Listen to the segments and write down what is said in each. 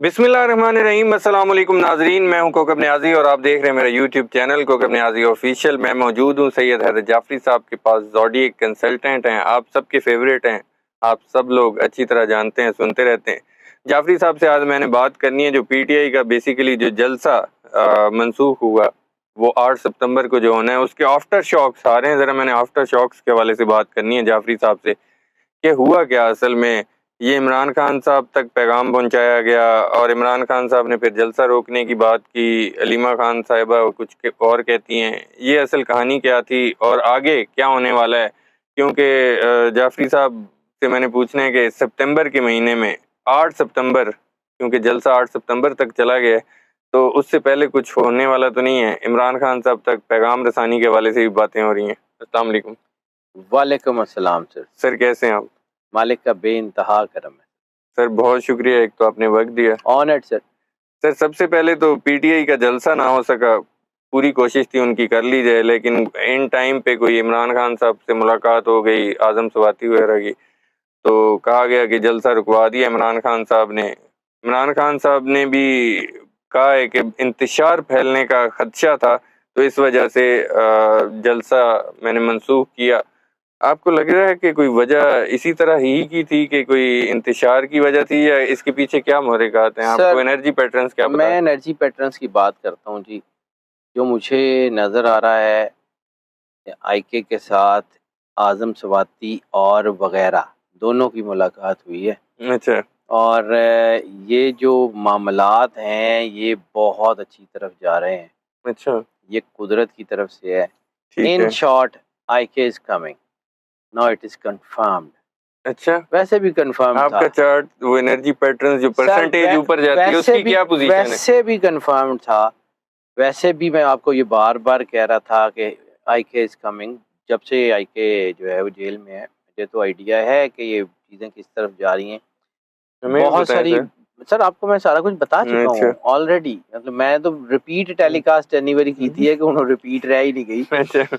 بسم اللہ الرحمن الرحیم۔ السلام علیکم ناظرین، میں ہوں کوکب نیازی اور آپ دیکھ رہے ہیں میرا یوٹیوب چینل کوکب نیازی آفیشیل۔ میں موجود ہوں سید حیدر جعفری صاحب کے پاس، زوڈیک کنسلٹنٹ ہیں، آپ سب کے فیوریٹ ہیں، آپ سب لوگ اچھی طرح جانتے ہیں، سنتے رہتے ہیں۔ جعفری صاحب سے آج میں نے بات کرنی ہے جو پی ٹی آئی کا بیسیکلی جو جلسہ منسوخ ہوا، وہ 8 ستمبر کو جو ہونا ہے، اس کے آفٹر شاکس آ رہے ہیں۔ ذرا میں نے آفٹر شاکس کے حوالے سے بات کرنی ہے جعفری صاحب سے کہ ہوا کیا اصل میں۔ یہ عمران خان صاحب تک پیغام پہنچایا گیا اور عمران خان صاحب نے پھر جلسہ روکنے کی بات کی، علیمہ خان صاحبہ کچھ اور کہتی ہیں۔ یہ اصل کہانی کیا تھی اور آگے کیا ہونے والا ہے؟ کیونکہ جعفری صاحب سے میں نے پوچھنا ہے کہ سپتمبر کے مہینے میں 8 ستمبر، کیونکہ جلسہ 8 ستمبر تک چلا گیا ہے، تو اس سے پہلے کچھ ہونے والا تو نہیں ہے؟ عمران خان صاحب تک پیغام رسانی کے حوالے سے بھی باتیں ہو رہی ہیں۔ السلام علیکم۔ وعلیکم السلام سر۔ سر کیسے ہیں آپ؟ مالک کا بے انتہا کرم ہے سر، بہت شکریہ، ایک تو آپ نے وقت دیا۔ آنرڈ سر۔ سر سب سے پہلے تو پی ٹی آئی کا جلسہ نہ ہو سکا، پوری کوشش تھی ان کی کر لی جائے، لیکن ان ٹائم پہ کوئی عمران خان صاحب سے ملاقات ہو گئی، اعظم سواتی وغیرہ کی، تو کہا گیا کہ جلسہ رکوا دیا عمران خان صاحب نے۔ عمران خان صاحب نے بھی کہا ہے کہ انتشار پھیلنے کا خدشہ تھا، تو اس وجہ سے جلسہ میں نے منسوخ کیا۔ آپ کو لگ رہا ہے کہ کوئی وجہ اسی طرح ہی کی تھی کہ کوئی انتشار کی وجہ تھی، یا اس کے پیچھے کیا محرکات ہیں؟ آپ کو انرجی پیٹرنز کیا پتا؟ میں انرجی پیٹرنز کی بات کرتا ہوں جی۔ جو مجھے نظر آ رہا ہے آئی کے ساتھ اعظم سواتی اور وغیرہ دونوں کی ملاقات ہوئی ہے۔ اچھا۔ اور یہ جو معاملات ہیں یہ بہت اچھی طرف جا رہے ہیں۔ اچھا، یہ قدرت کی طرف سے ہے۔ ٹھیک ان ہے۔ شارٹ آئی کے is coming, now it is confirmed. اچھا، ویسے بھی کنفرم آپ تھا کا چارٹ وہ انرجی پیٹرنز جو سر، پرسنٹیج اوپر جاتی ہے اس کی کیا پوزیشن ہے؟ ویسے بھی کنفرم تھا، ویسے بھی میں آپ کو یہ بار بار کہہ رہا تھا کہ آئی کے از کمنگ۔ جب سے آئی کے جو ہے وہ جیل میں ہے، مجھے تو آئیڈیا ہے کہ یہ چیزیں کس طرف جا رہی ہیں۔ ہمیں بہت بتائیں ساری سر، آپ کو میں سارا کچھ بتا چکا اچھا ہوں آلریڈی۔ مطلب میں تو ریپیٹ ٹیلی کاسٹ انیوری کی تھی ہے کہ انہوں ریپیٹ رہ ہی نہیں گئی، اچھا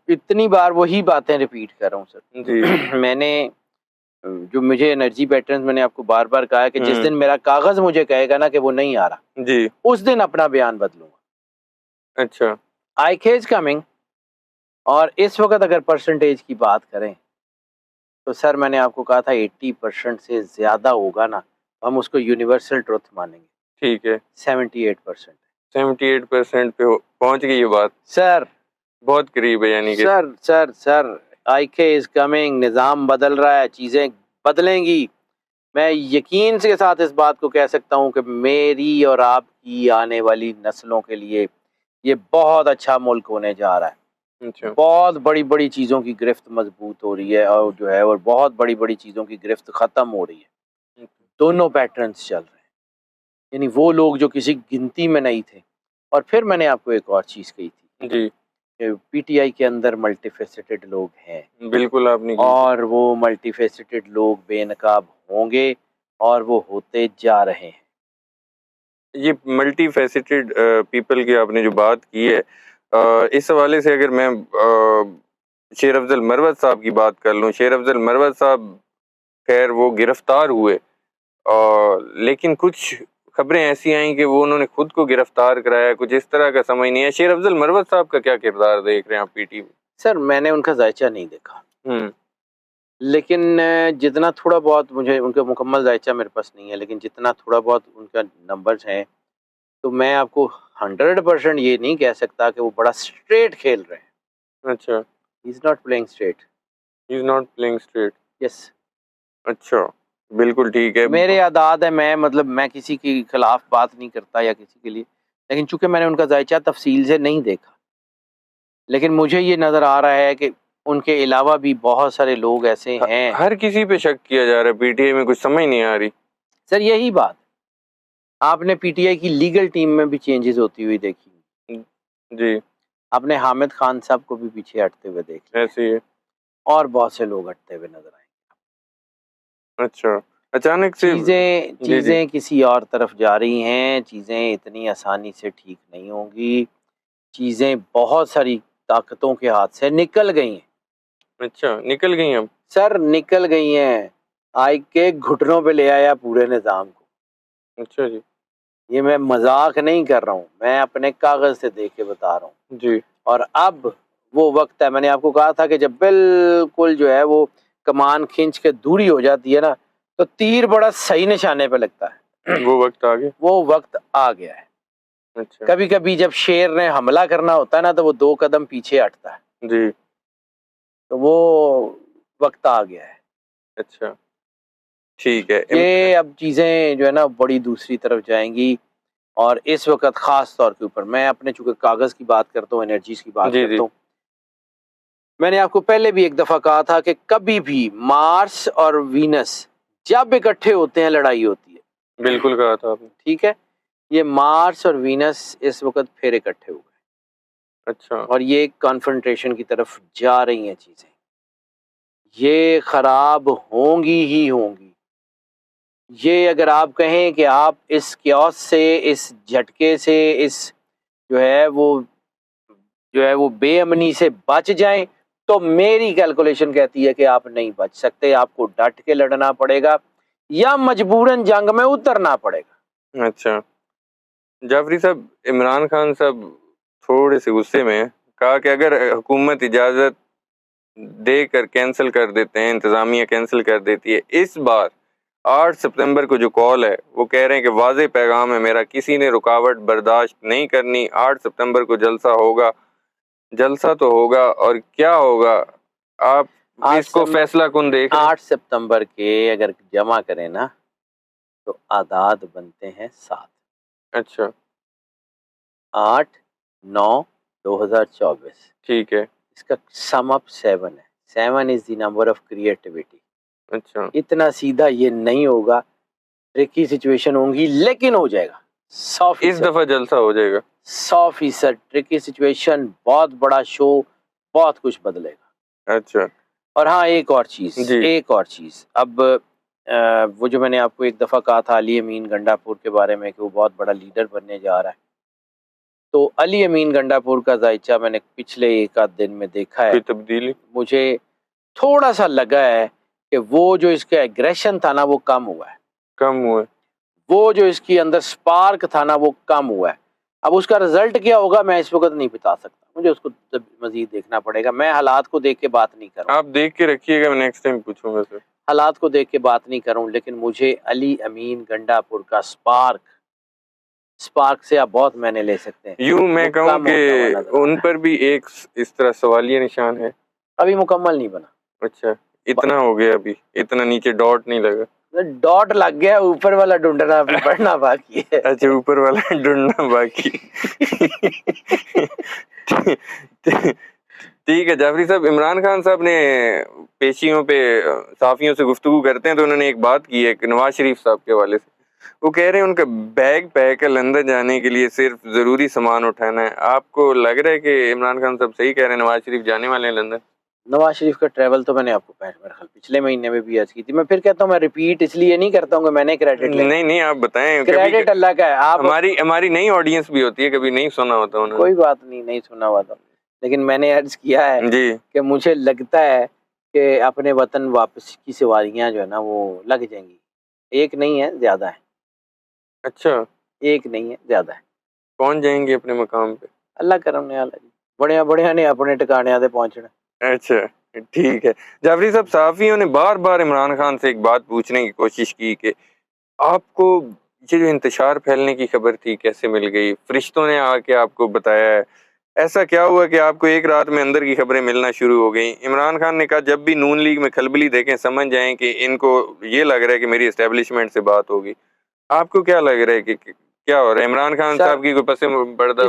اتنی بار وہی باتیں ریپیٹ کر رہا ہوں سر۔ جی، میں نے جو مجھے انرجی پیٹرنز میں نے آپ کو بار بار کہا ہے کہ جس دن میرا کاغذ مجھے کہے گا نا کہ وہ نہیں آ رہا، جی، اس دن اپنا بیان بدلوں گا۔ اچھا، آئی کے از کمنگ۔ اور اس وقت اگر پرسنٹیج کی بات کریں تو سر میں نے آپ کو کہا تھا 80% سے زیادہ ہوگا نا، ہم اس کو یونیورسل ٹروتھ مانیں گے۔ ٹھیک ہے، 78%۔ 78% پہ پہنچ گئی یہ بات، سر بہت قریب ہے یعنی کہ۔ سر آئی کے از کمنگ، نظام بدل رہا ہے، چیزیں بدلیں گی۔ میں یقین کے ساتھ اس بات کو کہہ سکتا ہوں کہ میری اور آپ کی آنے والی نسلوں کے لیے یہ بہت اچھا ملک ہونے جا رہا ہے۔ اچھا، بہت بڑی بڑی چیزوں کی گرفت مضبوط ہو رہی ہے، اور جو ہے اور بہت بڑی بڑی چیزوں کی گرفت ختم ہو رہی ہے۔ دونوں پیٹرنز چل رہے ہیں، یعنی وہ لوگ جو کسی گنتی میں نہیں تھے۔ اور پھر میں نے آپ کو ایک اور چیز کہی تھی جی، کہ پی ٹی آئی کے اندر ملٹی فیسٹڈ لوگ ہیں، بالکل آپ نے کی۔ اور وہ ملٹی فیسٹڈ لوگ بے نقاب ہوں گے اور وہ ہوتے جا رہے ہیں۔ یہ ملٹی فیسٹڈ پیپل کی آپ نے جو بات کی ہے، اس حوالے سے اگر میں شیر افضل مروت صاحب کی بات کر لوں، شیر افضل مروت صاحب خیر وہ گرفتار ہوئے، لیکن کچھ خبریں ایسی آئیں کہ وہ انہوں نے خود کو گرفتار کرایا، کچھ اس طرح کا سمجھ نہیں ہے۔ شیر افضل مروت صاحب کا کیا کردار دیکھ رہے ہیں آپ پی ٹی میں؟ سر میں نے ان کا ذائچہ نہیں دیکھا، لیکن جتنا تھوڑا بہت مجھے ان کا مکمل ذائچہ میرے پاس نہیں ہے، لیکن جتنا تھوڑا بہت ان کا نمبرز ہیں، تو میں آپ کو 100% یہ نہیں کہہ سکتا کہ وہ بڑا اسٹریٹ کھیل رہے ہیں۔ اچھا، he is not playing straight. He is not playing straight. Yes, اچھا، بالکل ٹھیک ہے۔ میرے عادات ہے، میں کسی کے خلاف بات نہیں کرتا یا کسی کے لیے، لیکن چونکہ میں نے ان کا ذائچہ تفصیل سے نہیں دیکھا، لیکن مجھے یہ نظر آ رہا ہے کہ ان کے علاوہ بھی بہت سارے لوگ ایسے ہیں۔ ہر کسی پہ شک کیا جا رہا ہے پی ٹی آئی میں، کچھ سمجھ نہیں آ رہی۔ سر یہی بات آپ نے پی ٹی آئی کی لیگل ٹیم میں بھی چینجز ہوتی ہوئی دیکھی، جی، آپ نے حامد خان صاحب کو بھی پیچھے ہٹتے ہوئے دیکھ لیا، ایسے ہی ہے۔ اور بہت سے لوگ ہٹتے ہوئے نظر آئیں گے۔ اچھا، اچانک سے چیزیں کسی اور طرف جا رہی ہیں، چیزیں اتنی آسانی سے ٹھیک نہیں ہوں گی، چیزیں بہت ساری طاقتوں کے ہاتھ سے نکل گئی ہیں۔ اچھا، نکل گئی اب؟ سر نکل گئی ہیں، آئی کے گھٹنوں پہ لے آیا پورے نظام کو۔ اچھا جی یہ میں مذاق نہیں کر رہا ہوں، میں اپنے کاغذ سے دیکھ کے بتا رہا ہوں. جی اور اب وہ وقت ہے، میں نے آپ کو کہا تھا کہ جب بالکل جو ہے وہ کمان کھینچ کے دوری ہو جاتی ہے نا تو تیر بڑا صحیح نشانے پہ لگتا ہے. وہ وقت آ گیا. وہ وقت آ گیا ہے. اچھا کبھی کبھی جب شیر نے حملہ کرنا ہوتا ہے نا تو وہ 2 قدم پیچھے ہٹتا ہے، جی. تو وہ وقت آ گیا ہے. اچھا ٹھیک ہے. یہ اب چیزیں جو ہے نا بڑی دوسری طرف جائیں گی، اور اس وقت خاص طور کے اوپر میں اپنے چونکہ کاغذ کی بات کرتا ہوں، انرجیز کی بات جی کرتا جی ہوں. میں نے آپ کو پہلے بھی ایک دفعہ کہا تھا کہ کبھی بھی مارس اور وینس جب اکٹھے ہوتے ہیں لڑائی ہوتی ہے. بالکل کہا تھا آپ نے. ٹھیک ہے، یہ مارس اور وینس اس وقت پھر اکٹھے ہو گئے، اچھا اور یہ کانفرنٹریشن کی طرف جا رہی ہیں چیزیں. یہ خراب ہوں گی ہی ہوں گی. یہ اگر آپ کہیں کہ آپ اس کیوس سے، اس جھٹکے سے، اس جو ہے وہ بے امنی سے بچ جائیں، تو میری کیلکولیشن کہتی ہے کہ آپ نہیں بچ سکتے. آپ کو ڈٹ کے لڑنا پڑے گا یا مجبوراً جنگ میں اترنا پڑے گا. اچھا جعفری صاحب، عمران خان صاحب تھوڑے سے غصے میں ہیں. کہا کہ اگر حکومت اجازت دے کر کینسل کر دیتے ہیں، انتظامیہ کینسل کر دیتی ہے، اس بار 8 سپتمبر کو جو کال ہے وہ کہہ رہے ہیں کہ واضح پیغام ہے میرا، کسی نے رکاوٹ برداشت نہیں کرنی. 8 سپتمبر کو جلسہ ہوگا. جلسہ تو ہوگا، اور کیا ہوگا آپ اس کو فیصلہ کن دیکھ رہے ہیں؟ 8 سپتمبر کے اگر جمع کریں نا تو اعداد بنتے ہیں 7. اچھا 8/9/2024. ٹھیک ہے. اس کا سم اپ 7 ہے. 7 از دی نمبر آف کریٹیوٹی. اچھا اتنا سیدھا یہ نہیں ہوگا، ٹرکی سچویشن ہوں گی، لیکن ہو جائے گا 100%. اس دفعہ جلسہ ہو جائے گا 100% ٹرکی سچویشن، بہت بڑا شو، بہت کچھ بدلے گا. اچھا اور ہاں ایک اور چیز اب وہ جو میں نے آپ کو ایک دفعہ کہا تھا علی امین گنڈا پور کے بارے میں کہ وہ بہت بڑا لیڈر بننے جا رہا ہے، تو علی امین گنڈا پور کا ذائچہ میں نے پچھلے 1 دن میں دیکھا ہے. کوئی تبدیلی؟ مجھے تھوڑا سا لگا ہے کہ وہ جو اس کا ایگریشن تھا نا وہ کم ہوا ہے. کم ہوئے. وہ جو اس کی اندر سپارک تھا نا وہ کم ہوا ہے. اب اس کا رزلٹ کیا ہوگا میں اس وقت نہیں بتا سکتا، مجھے اس کو مزید دیکھنا پڑے گا. میں حالات کو دیکھ کے بات نہیں کروں. آپ دیکھ کے رکھیے گا، میں نیکسٹ ٹائم پوچھوں گا سر. حالات کو دیکھ کے بات نہیں کروں، لیکن مجھے علی امین گنڈا پور کا سپارک سے آپ بہت میں نے لے سکتے ہیں. یوں میں کہوں کم کہ ہوتا ہوا نظر آ ان رہا ہے. پر بھی ایک اس طرح سوالیہ نشان ہے. ابھی مکمل نہیں بنا. اچھا اتنا ہو گیا، ابھی اتنا نیچے ڈاٹ نہیں لگا. ڈاٹ لگ گیا، اوپر والا ڈھونڈنا ابھی پڑھنا باقی ہے. اچھا اوپر والا ڈھونڈنا باقی. ٹھیک ہے جعفری صاحب، عمران خان صاحب نے پیشیوں پہ صحافیوں سے گفتگو کرتے ہیں تو انہوں نے ایک بات کی ہے کہ نواز شریف صاحب کے حوالے سے وہ کہہ رہے ہیں ان کا بیگ پیک ہے، لندن جانے کے لیے صرف ضروری سامان اٹھانا ہے. آپ کو لگ رہا ہے کہ عمران خان صاحب صحیح کہہ رہے ہیں، نواز شریف جانے والے ہیں لندن؟ نواز شریف کا ٹریول تو میں نے آپ کو پچھلے مہینے میں بھی عرض کی تھی. میں پھر کہتا ہوں، میں ریپیٹ اس لیے نہیں کرتا ہوں کہ میں نے کریڈٹ لے. نہیں آپ بتائیں. کریڈٹ اللہ کا ہے. آپ ہماری نئی آڈینس بھی ہوتی ہے، کبھی نہیں سنا ہوتا انہوں نے. کوئی بات نہیں سنا ہوا تھا، لیکن میں نے عرض کیا ہے جی کہ مجھے لگتا ہے کہ اپنے وطن واپس کی سواریاں جو ہے نا وہ لگ جائیں گی. ایک نہیں ہے، زیادہ ہے. اچھا ایک نہیں ہے، زیادہ ہے. کون جائیں گے اپنے مقام پہ؟ اللہ کرم نے بڑے نے اپنے ٹکانے تے پہنچنا. اچھا ٹھیک ہے. جعفری صاحب، صحافیوں نے بار بار عمران خان سے ایک بات پوچھنے کی کوشش کی کہ آپ کو یہ جو انتشار پھیلنے کی خبر تھی کیسے مل گئی؟ فرشتوں نے آ کے آپ کو بتایا ہے؟ ایسا کیا ہوا کہ آپ کو ایک رات میں اندر کی خبریں ملنا شروع ہو گئیں؟ عمران خان نے کہا جب بھی نون لیگ میں کھلبلی دیکھیں سمجھ جائیں کہ ان کو یہ لگ رہا ہے کہ میری اسٹیبلشمنٹ سے بات ہوگی. آپ کو کیا لگ رہا ہے کہ کیا ہو رہا ہے؟ عمران خان صاحب کی کوئی پس پردہ؟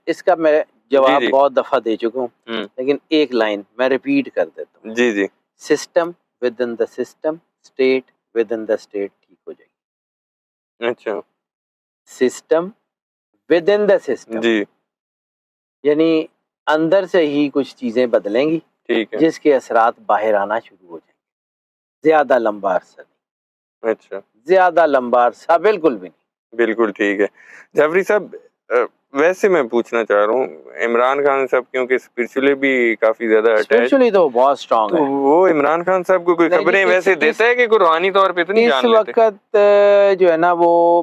اس کا میں جواب جی بہت دفعہ دے چکا ہوں، لیکن ایک لائن میں ریپیٹ کر دیتا ہوں. جی system within the system, state within the state ٹھیک ہو جائے گی. اچھا system within the system, جی یعنی اندر سے ہی کچھ چیزیں بدلیں گی ٹھیک ہے. جس کے اثرات باہر آنا شروع ہو جائیں گے. زیادہ لمبا عرصہ نہیں. اچھا زیادہ لمبا عرصہ بالکل بھی نہیں. بالکل ٹھیک ہے. جعفری صاحب، ویسے میں پوچھنا چاہ رہا ہوں، عمران خان صاحب کیونکہ اسپرچولی بھی کافی زیادہ اٹیچ، اسپرچولی تو بہت اسٹرانگ تو ہے. وہ عمران خان صاحب کو کوئی خبریں ویسے دیتا ہے کہ کوئی روحانی طور پہ اتنی اس جان لیتے؟ وقت جو ہے نا وہ